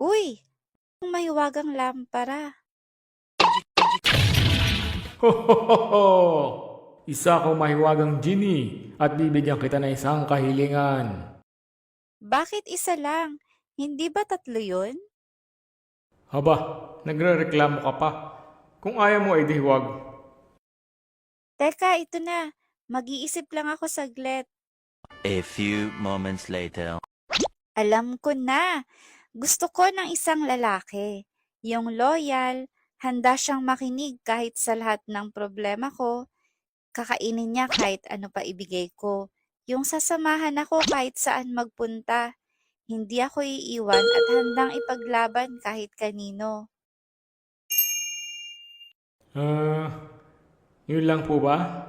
Uy, ang mahiwagang lampara. Ho ho ho ho! Isa akong mahiwagang genie at bibigyan kita ng isang kahilingan. Bakit isa lang? Hindi ba tatlo yun? Haba, nagrereklamo ka pa. Kung ayaw mo ay di huwag. Teka, ito na. Mag-iisip lang ako saglit. A few moments later. Alam ko na. Gusto ko ng isang lalaki. Yung loyal, handa siyang makinig kahit sa lahat ng problema ko. Kakainin niya kahit ano pa ibigay ko. Yung sasamahan ako kahit saan magpunta. Hindi ako iiwan at handang ipaglaban kahit kanino. Ah, yun lang po ba?